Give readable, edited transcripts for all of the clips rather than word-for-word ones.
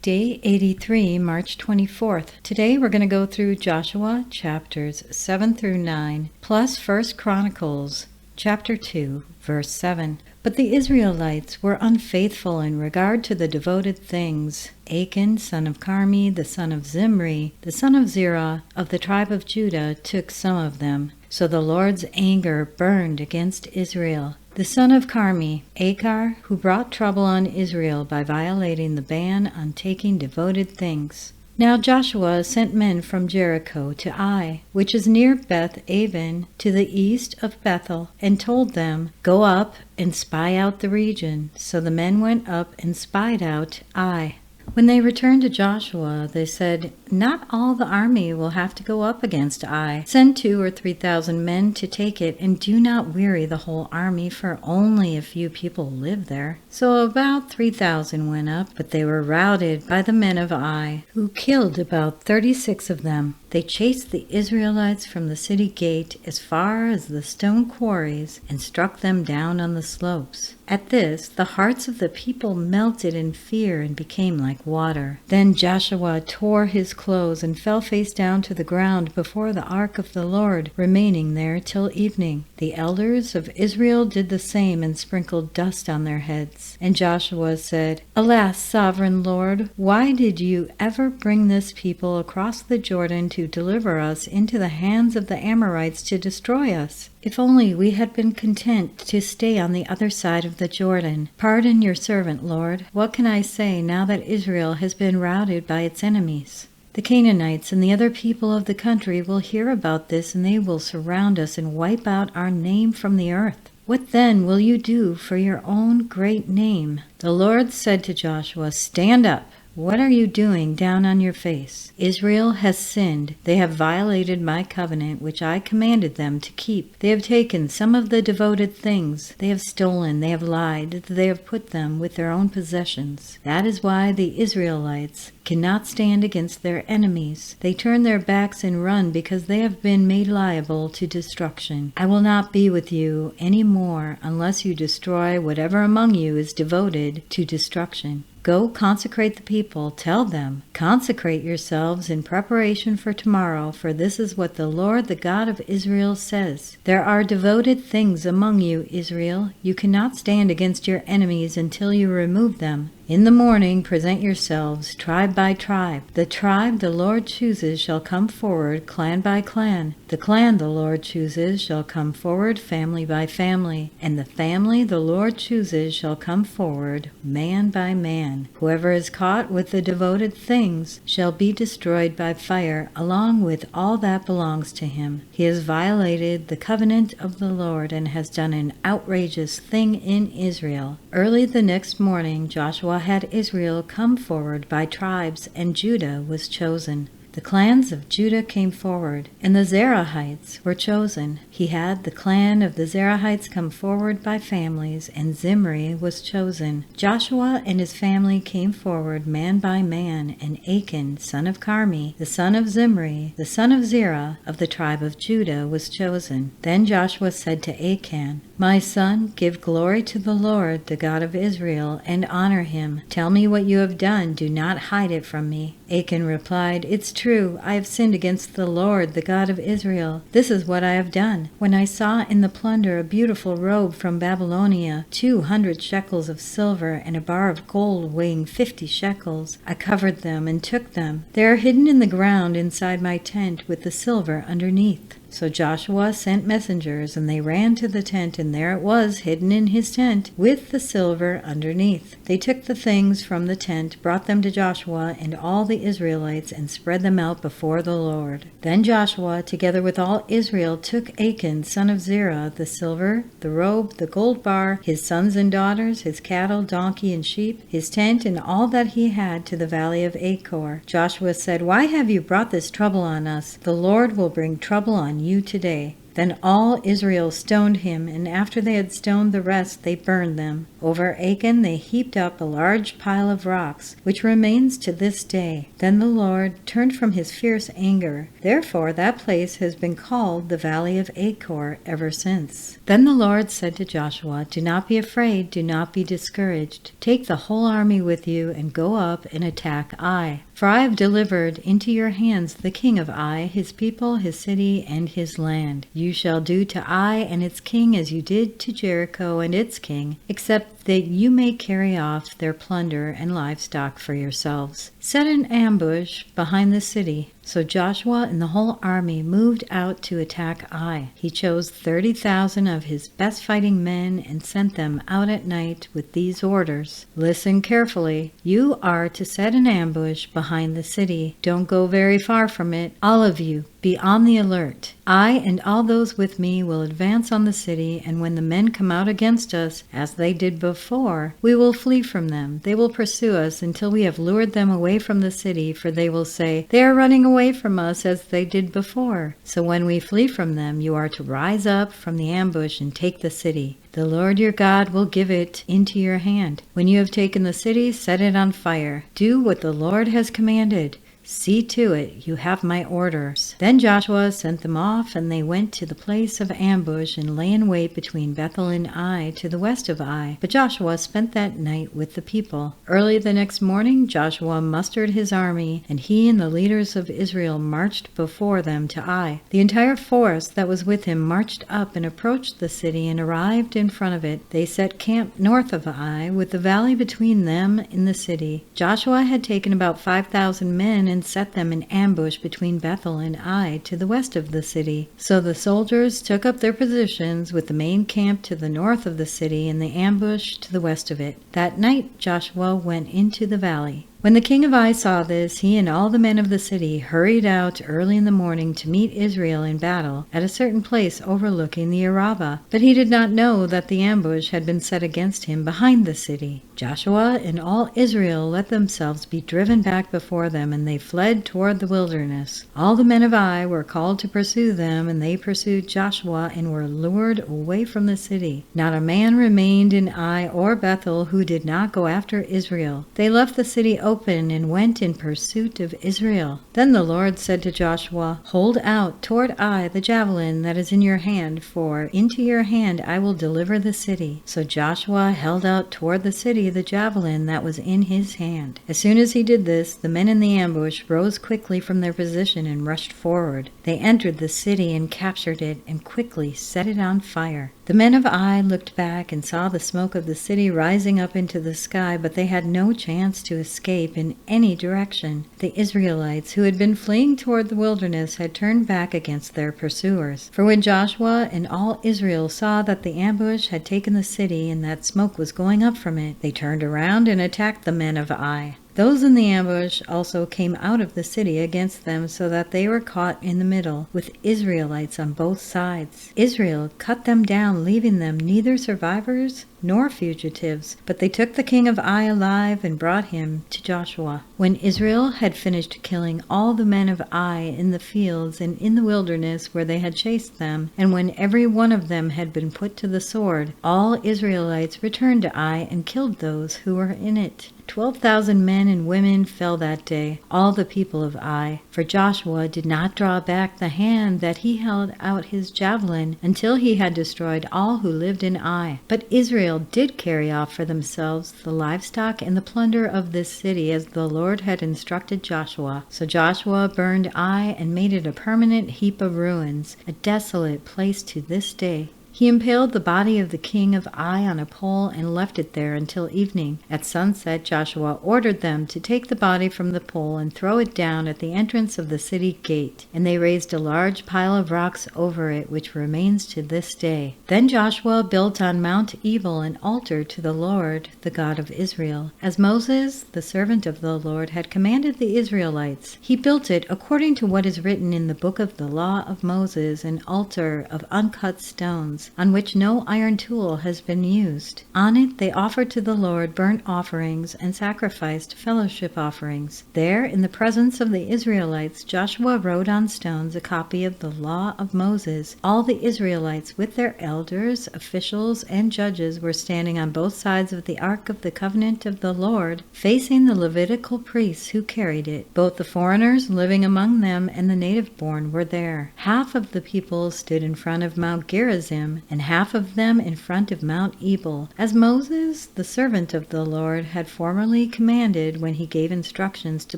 Day 83, March 24th. Today we're going to go through Joshua chapters 7 through 9, plus 1 Chronicles chapter 2, verse 7. But the Israelites were unfaithful in regard to the devoted things. Achan, son of Carmi, the son of Zimri, the son of Zerah, of the tribe of Judah, took some of them. So the Lord's anger burned against Israel. The son of Carmi, Achan, who brought trouble on Israel by violating the ban on taking devoted things. Now Joshua sent men from Jericho to Ai, which is near Beth-aven, to the east of Bethel, and told them, "Go up and spy out the region." So the men went up and spied out Ai. When they returned to Joshua, they said, "Not all the army will have to go up against Ai. Send 2,000 or 3,000 men to take it, and do not weary the whole army, for only a few people live there." So about 3,000 went up, but they were routed by the men of Ai, who killed about 36 of them. They chased the Israelites from the city gate as far as the stone quarries and struck them down on the slopes. At this, the hearts of the people melted in fear and became like water. Then Joshua tore his clothes and fell face down to the ground before the ark of the Lord, remaining there till evening. The elders of Israel did the same and sprinkled dust on their heads. And Joshua said, "Alas, sovereign Lord, why did you ever bring this people across the Jordan to deliver us into the hands of the Amorites to destroy us? If only we had been content to stay on the other side of the Jordan. Pardon your servant, Lord. What can I say now that Israel has been routed by its enemies? The Canaanites and the other people of the country will hear about this, and they will surround us and wipe out our name from the earth. What then will you do for your own great name?" The Lord said to Joshua, "Stand up. What are you doing down on your face? Israel has sinned. They have violated my covenant, which I commanded them to keep. They have taken some of the devoted things. They have stolen, they have lied, they have put them with their own possessions. That is why the Israelites cannot stand against their enemies. They turn their backs and run because they have been made liable to destruction. I will not be with you any more unless you destroy whatever among you is devoted to destruction. Go consecrate the people. Tell them, consecrate yourselves in preparation for tomorrow, for this is what the Lord, the God of Israel, says. There are devoted things among you, Israel. You cannot stand against your enemies until you remove them. In the morning present yourselves, tribe by tribe. The tribe the Lord chooses shall come forward, clan by clan. The clan the Lord chooses shall come forward, family by family. And the family the Lord chooses shall come forward, man by man. Whoever is caught with the devoted things shall be destroyed by fire, along with all that belongs to him. He has violated the covenant of the Lord and has done an outrageous thing in Israel." Early the next morning, Joshua had Israel come forward by tribes, and Judah was chosen. The clans of Judah came forward, and the Zerahites were chosen. He had the clan of the Zerahites come forward by families, and Zimri was chosen. Joshua and his family came forward man by man, and Achan, son of Carmi, the son of Zimri, the son of Zerah, of the tribe of Judah, was chosen. Then Joshua said to Achan, "My son, give glory to the Lord, the God of Israel, and honor him. Tell me what you have done. Do not hide it from me." Achan replied, "It's true. I have sinned against the Lord, the God of Israel. This is what I have done. When I saw in the plunder a beautiful robe from Babylonia, 200 shekels of silver, and a bar of gold weighing 50 shekels, I covered them and took them. They are hidden in the ground inside my tent with the silver underneath." So Joshua sent messengers, and they ran to the tent, and there it was, hidden in his tent, with the silver underneath. They took the things from the tent, brought them to Joshua and all the Israelites, and spread them out before the Lord. Then Joshua, together with all Israel, took Achan, son of Zerah, the silver, the robe, the gold bar, his sons and daughters, his cattle, donkey, and sheep, his tent, and all that he had to the valley of Achor. Joshua said, "Why have you brought this trouble on us? The Lord will bring trouble on you today." Then all Israel stoned him, and after they had stoned the rest, they burned them. Over Achan they heaped up a large pile of rocks, which remains to this day. Then the Lord turned from his fierce anger. Therefore that place has been called the Valley of Achor ever since. Then the Lord said to Joshua, "Do not be afraid, do not be discouraged. Take the whole army with you and go up and attack Ai. For I have delivered into your hands the king of Ai, his people, his city, and his land. You shall do to Ai and its king as you did to Jericho and its king, except that you may carry off their plunder and livestock for yourselves. Set an ambush behind the city." So Joshua and the whole army moved out to attack Ai. He chose 30,000 of his best fighting men and sent them out at night with these orders. "Listen carefully. You are to set an ambush behind the city. Don't go very far from it. All of you, be on the alert. I and all those with me will advance on the city, and when the men come out against us, as they did before, we will flee from them. They will pursue us until we have lured them away from the city, for they will say, 'They are running away from us as they did before.' So when we flee from them, you are to rise up from the ambush and take the city. The Lord your God will give it into your hand. When you have taken the city, set it on fire. Do what the Lord has commanded. See to it, you have my orders." Then Joshua sent them off, and they went to the place of ambush and lay in wait between Bethel and Ai to the west of Ai. But Joshua spent that night with the people. Early the next morning Joshua mustered his army, and he and the leaders of Israel marched before them to Ai. The entire force that was with him marched up and approached the city and arrived in front of it. They set camp north of Ai, with the valley between them and the city. Joshua had taken about 5,000 men and set them in ambush between Bethel and Ai to the west of the city. So the soldiers took up their positions with the main camp to the north of the city and the ambush to the west of it. That night Joshua went into the valley. When the king of Ai saw this, he and all the men of the city hurried out early in the morning to meet Israel in battle at a certain place overlooking the Arabah. But he did not know that the ambush had been set against him behind the city. Joshua and all Israel let themselves be driven back before them, and they fled toward the wilderness. All the men of Ai were called to pursue them, and they pursued Joshua and were lured away from the city. Not a man remained in Ai or Bethel who did not go after Israel. They left the city open and went in pursuit of Israel. Then the Lord said to Joshua, "Hold out toward Ai the javelin that is in your hand, for into your hand I will deliver the city." So Joshua held out toward the city the javelin that was in his hand. As soon as he did this, the men in the ambush rose quickly from their position and rushed forward. They entered the city and captured it and quickly set it on fire. The men of Ai looked back and saw the smoke of the city rising up into the sky, but they had no chance to escape in any direction. The Israelites, who had been fleeing toward the wilderness, had turned back against their pursuers. For when Joshua and all Israel saw that the ambush had taken the city and that smoke was going up from it, they turned around and attacked the men of Ai. Those in the ambush also came out of the city against them, so that they were caught in the middle, with Israelites on both sides. Israel cut them down, leaving them neither survivors nor fugitives. But they took the king of Ai alive and brought him to Joshua. When Israel had finished killing all the men of Ai in the fields and in the wilderness where they had chased them, and when every one of them had been put to the sword, all Israelites returned to Ai and killed those who were in it. 12,000 men and women fell that day, all the people of Ai, for Joshua did not draw back the hand that he held out his javelin until he had destroyed all who lived in Ai. But Israel did carry off for themselves the livestock and the plunder of this city, as the Lord had instructed Joshua. So Joshua burned Ai and made it a permanent heap of ruins, a desolate place to this day. He impaled the body of the king of Ai on a pole and left it there until evening. At sunset, Joshua ordered them to take the body from the pole and throw it down at the entrance of the city gate. And they raised a large pile of rocks over it, which remains to this day. Then Joshua built on Mount Ebal an altar to the Lord, the God of Israel, as Moses, the servant of the Lord, had commanded the Israelites. He built it according to what is written in the book of the law of Moses, an altar of uncut stones. bronze, on which no iron tool has been used. On it they offered to the Lord burnt offerings and sacrificed fellowship offerings. There, in the presence of the Israelites, Joshua wrote on stones a copy of the law of Moses. All the Israelites, with their elders, officials, and judges, were standing on both sides of the Ark of the Covenant of the Lord, facing the Levitical priests who carried it. Both the foreigners living among them and the native-born were there. Half of the people stood in front of Mount Gerizim, and half of them in front of Mount Ebal, as Moses, the servant of the Lord, had formerly commanded when he gave instructions to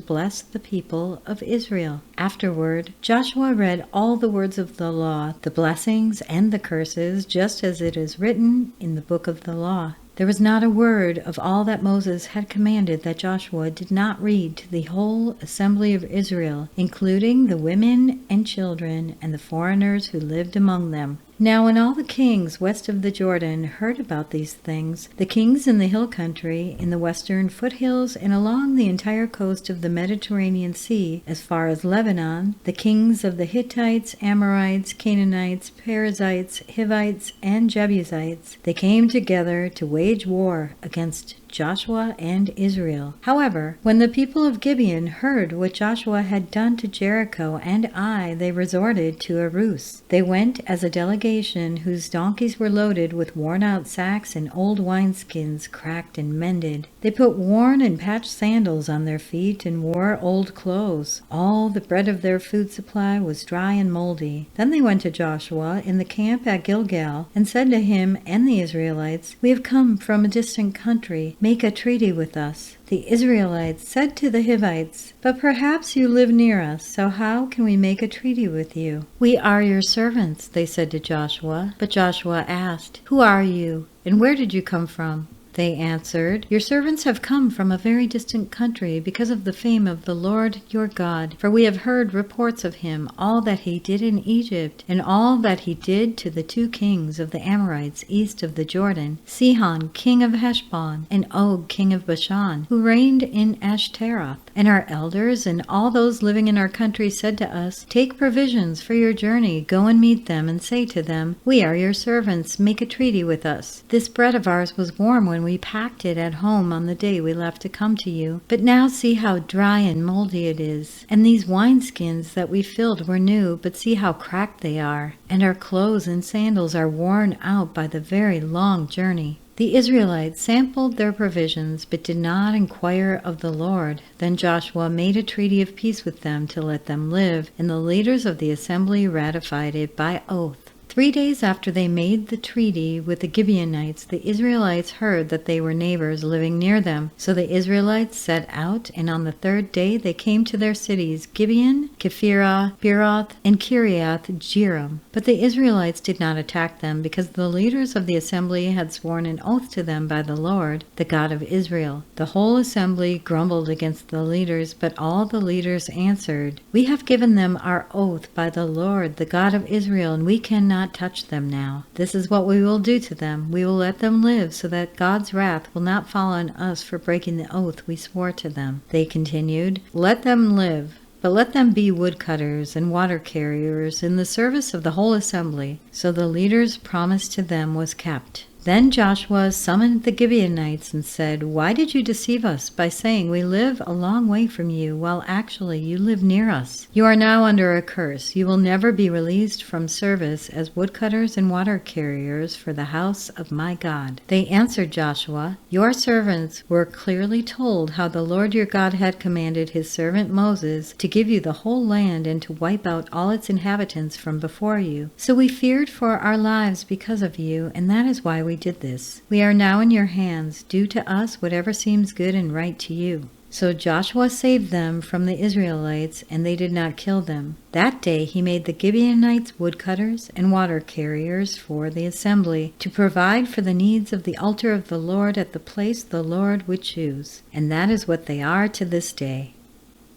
bless the people of Israel. Afterward, Joshua read all the words of the law, the blessings and the curses, just as it is written in the book of the law. There was not a word of all that Moses had commanded that Joshua did not read to the whole assembly of Israel, including the women and children and the foreigners who lived among them. Now when all the kings west of the Jordan heard about these things, the kings in the hill country, in the western foothills, and along the entire coast of the Mediterranean Sea, as far as Lebanon, the kings of the Hittites, Amorites, Canaanites, Perizzites, Hivites, and Jebusites, they came together to wage war against Joshua and Israel. However, when the people of Gibeon heard what Joshua had done to Jericho and Ai, they resorted to a ruse. They went as a delegation whose donkeys were loaded with worn-out sacks and old wineskins cracked and mended. They put worn and patched sandals on their feet and wore old clothes. All the bread of their food supply was dry and moldy. Then they went to Joshua in the camp at Gilgal and said to him and the Israelites, "We have come from a distant country. Make a treaty with us." The Israelites said to the Hivites, "But perhaps you live near us, so how can we make a treaty with you?" "We are your servants," they said to Joshua. But Joshua asked, "Who are you, and where did you come from?" They answered, "Your servants have come from a very distant country because of the fame of the Lord your God. For we have heard reports of him, all that he did in Egypt, and all that he did to the two kings of the Amorites east of the Jordan, Sihon, king of Heshbon, and Og, king of Bashan, who reigned in Ashtaroth. And our elders and all those living in our country said to us, 'Take provisions for your journey, go and meet them, and say to them, We are your servants, make a treaty with us. This bread of ours was warm when we packed it at home on the day we left to come to you. But now see how dry and moldy it is. And these wineskins that we filled were new, but see how cracked they are. And our clothes and sandals are worn out by the very long journey.' The Israelites sampled their provisions, but did not inquire of the Lord. Then Joshua made a treaty of peace with them to let them live, and the leaders of the assembly ratified it by oath. 3 days after they made the treaty with the Gibeonites, the Israelites heard that they were neighbors living near them. So the Israelites set out, and on the 3rd day they came to their cities, Gibeon, Kephirah, Beeroth, and Kiriath Jearim. But the Israelites did not attack them, because the leaders of the assembly had sworn an oath to them by the Lord, the God of Israel. The whole assembly grumbled against the leaders, but all the leaders answered, "We have given them our oath by the Lord, the God of Israel, and we cannot touch them now. This is what we will do to them. We will let them live, so that God's wrath will not fall on us for breaking the oath we swore to them." They continued, "Let them live, but let them be woodcutters and water carriers in the service of the whole assembly." So the leader's promise to them was kept. Then Joshua summoned the Gibeonites and said, "Why did you deceive us by saying we live a long way from you, while actually you live near us? You are now under a curse. You will never be released from service as woodcutters and water carriers for the house of my God." They answered Joshua, "Your servants were clearly told how the Lord your God had commanded his servant Moses to give you the whole land and to wipe out all its inhabitants from before you. So we feared for our lives because of you, and that is why we did this. We are now in your hands. Do to us whatever seems good and right to you." So Joshua saved them from the Israelites, and they did not kill them. That day he made the Gibeonites woodcutters and water carriers for the assembly, to provide for the needs of the altar of the Lord at the place the Lord would choose. And that is what they are to this day.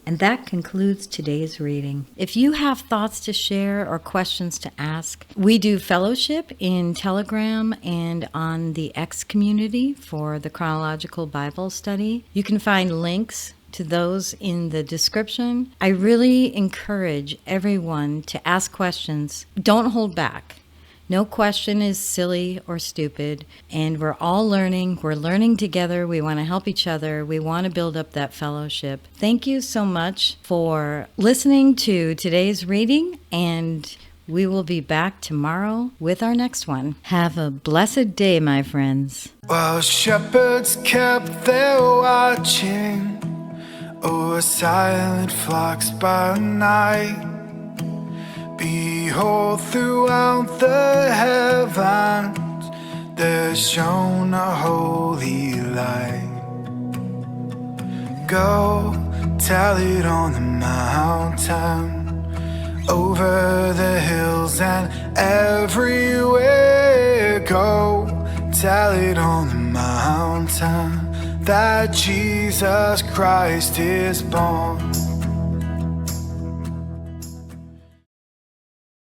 And that concludes today's reading. If you have thoughts to share or questions to ask, we do fellowship in Telegram and on the X community for the Chronological Bible Study. You can find links to those in the description. I really encourage everyone to ask questions. Don't hold back. No question is silly or stupid, and we're all learning. We're learning together. We want to help each other. We want to build up that fellowship. Thank you so much for listening to today's reading, and we will be back tomorrow with our next one. Have a blessed day, my friends. While shepherds kept their watching o'er silent flocks by night, behold, throughout the heavens there shone a holy light. Go tell it on the mountain, over the hills and everywhere. Go tell it on the mountain that Jesus Christ is born.